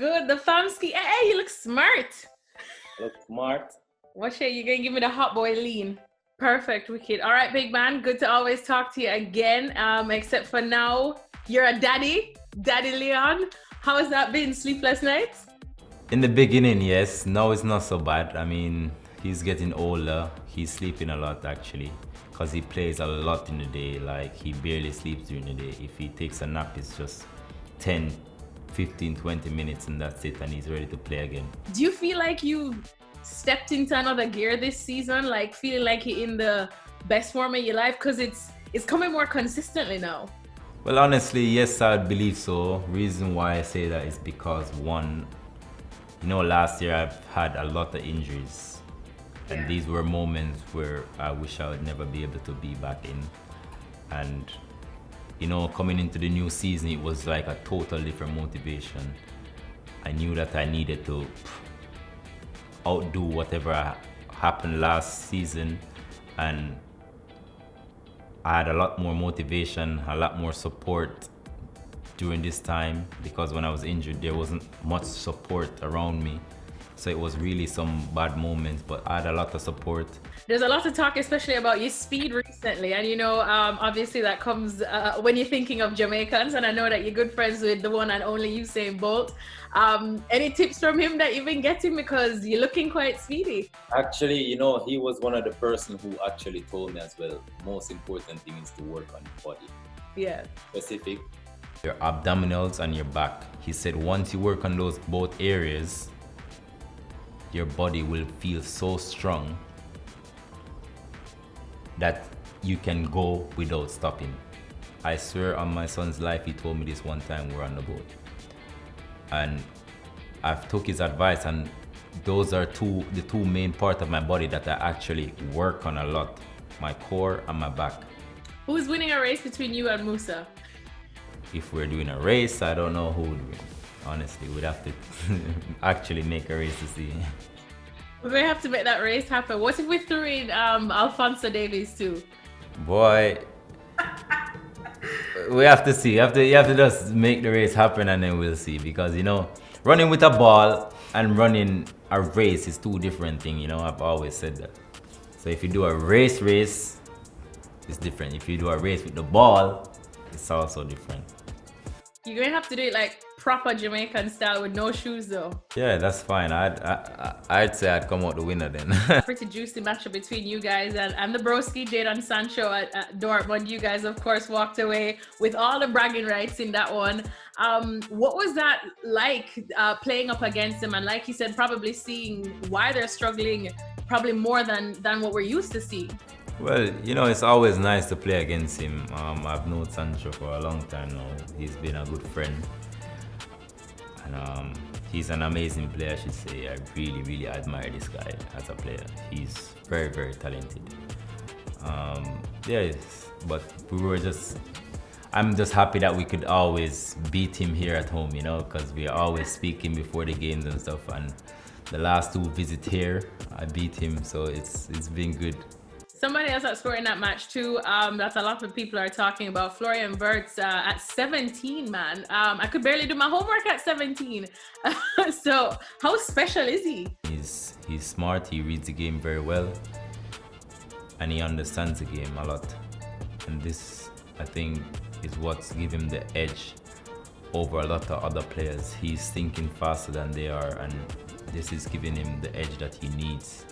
good? The famski. Hey, you look smart. Look smart. What you gonna give me the hot boy lean? Perfect, wicked. All right, big man. Good to always talk to you again. Except for now, you're a daddy, Daddy Leon. How has that been? Sleepless nights? In the beginning, yes. Now it's not so bad. I mean, he's getting older. He's sleeping a lot actually, because he plays a lot in the day. Like, he barely sleeps during the day. If he takes a nap, it's just 10, 15, 20 minutes and that's it, and he's ready to play again. Do you feel like you stepped into another gear this season? Like, feeling like you're in the best form of your life? Because it's coming more consistently now. Well, honestly, yes, I believe so. Reason why I say that is because, one, last year I've had a lot of injuries. And these were moments where I wish I would never be able to be back in. And, coming into the new season, it was like a total different motivation. I knew that I needed to outdo whatever happened last season. And I had a lot more motivation, a lot more support during this time, because when I was injured, there wasn't much support around me. So it was really some bad moments, but I had a lot of support. There's a lot of talk, especially about your speed recently. And obviously that comes when you're thinking of Jamaicans. And I know that you're good friends with the one and only Usain Bolt. Any tips from him that you've been getting? Because you're looking quite speedy. Actually, he was one of the person who actually told me as well, most important thing is to work on your body. Yeah. Specific. Your abdominals and your back. He said once you work on those both areas, your body will feel so strong that you can go without stopping. I swear on my son's life, he told me this one time we were on the boat. And I've took his advice, and those are the two main parts of my body that I actually work on a lot. My core and my back. Who's winning a race between you and Musa? If we're doing a race, I don't know who would win. Honestly, we'd have to actually make a race to see. We're going to have to make that race happen. What if we threw in Alphonso Davies too? Boy, we have to see. You have to just make the race happen, and then we'll see. Because, running with a ball and running a race is two different things. I've always said that. So if you do a race, it's different. If you do a race with the ball, it's also different. You're going to have to do it like proper Jamaican style with no shoes though. Yeah, that's fine. I'd say I'd come out the winner then. Pretty juicy matchup between you guys and the broski, Jadon Sancho at Dortmund. You guys, of course, walked away with all the bragging rights in that one. What was that like playing up against them? And like you said, probably seeing why they're struggling probably more than what we're used to seeing. Well, it's always nice to play against him. I've known Sancho for a long time now. He's been a good friend. And he's an amazing player, I should say. I really, really admire this guy as a player. He's very, very talented. But I'm just happy that we could always beat him here at home, because we are always speaking before the games and stuff. And the last two visits here, I beat him, so it's been good. Somebody else that scored in that match too, that a lot of people are talking about, Florian Wirtz at 17, man. I could barely do my homework at 17. So how special is he? He's smart, he reads the game very well, and he understands the game a lot. And this, I think, is what's given him the edge over a lot of other players. He's thinking faster than they are, and this is giving him the edge that he needs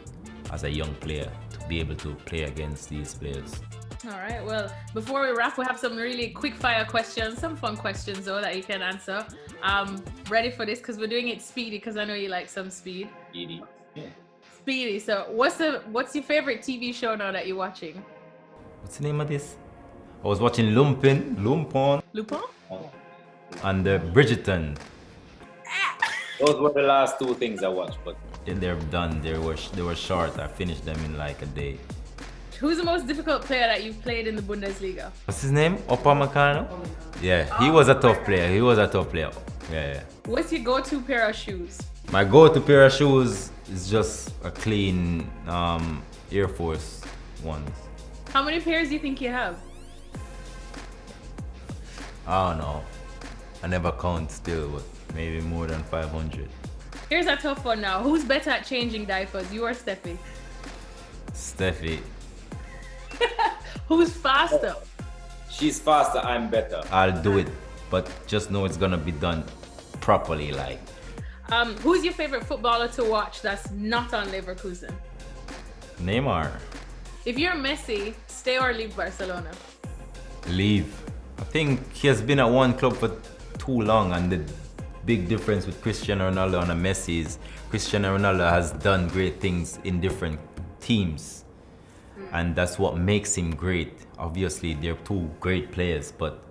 as a young player to be able to play against these players. All right, well, before we wrap, we have some really quick fire questions, some fun questions though that you can answer. Ready for this? Because we're doing it speedy, because I know you like some speed. Speedy. Yeah. Speedy. So what's your favorite TV show now that you're watching? What's the name of this? I was watching Lupin, Lupin? and Bridgerton. Those were the last two things I watched, but They're done. They were short. I finished them in like a day. Who's the most difficult player that you've played in the Bundesliga? What's his name? Upamecano? Yeah, he was a tough player. Yeah. What's your go-to pair of shoes? My go-to pair of shoes is just a clean Air Force ones. How many pairs do you think you have? I don't know. I never count still, but maybe more than 500. Here's a tough one now. Who's better at changing diapers, you or Steffi? Steffi. Who's faster? She's faster, I'm better. I'll do it, but just know it's gonna be done properly, like. Who's your favorite footballer to watch that's not on Leverkusen? Neymar. If you're Messi, stay or leave Barcelona? Leave. I think he has been at one club for too long, and the big difference with Cristiano Ronaldo and Messi is Cristiano Ronaldo has done great things in different teams, and that's what makes him great. Obviously, they're two great players, but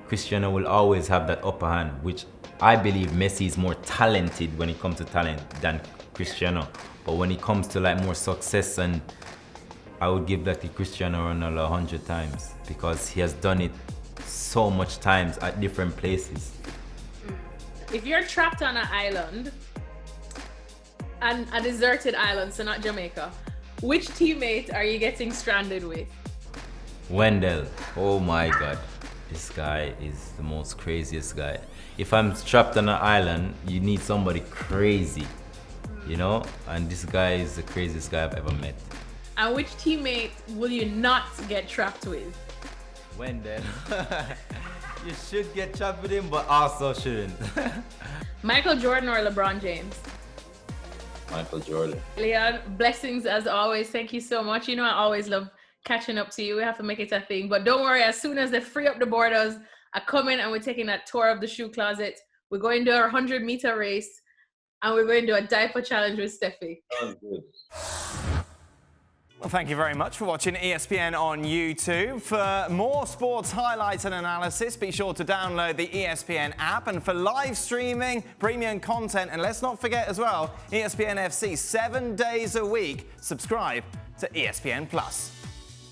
Cristiano will always have that upper hand, which I believe Messi is more talented when it comes to talent than Cristiano. But when it comes to like more success, and I would give that to Cristiano Ronaldo 100 times, because he has done it so much times at different places. If you're trapped on an island, and a deserted island, so not Jamaica, which teammate are you getting stranded with? Wendell. Oh my God. This guy is the most craziest guy. If I'm trapped on an island, you need somebody crazy, you know? And this guy is the craziest guy I've ever met. And which teammate will you not get trapped with? Wendell. You should get trapped with him, but also shouldn't. Michael Jordan or LeBron James? Michael Jordan. Leon, blessings as always. Thank you so much. You know I always love catching up to you. We have to make it a thing. But don't worry, as soon as they free up the borders, I come in and we're taking that tour of the shoe closet. We're going to our 100-meter race, and we're going to do a diaper challenge with Steffi. Sounds good. Well, thank you very much for watching ESPN on YouTube. For more sports highlights and analysis, be sure to download the ESPN app. And for live streaming, premium content, and let's not forget as well, ESPN FC 7 days a week. Subscribe to ESPN Plus.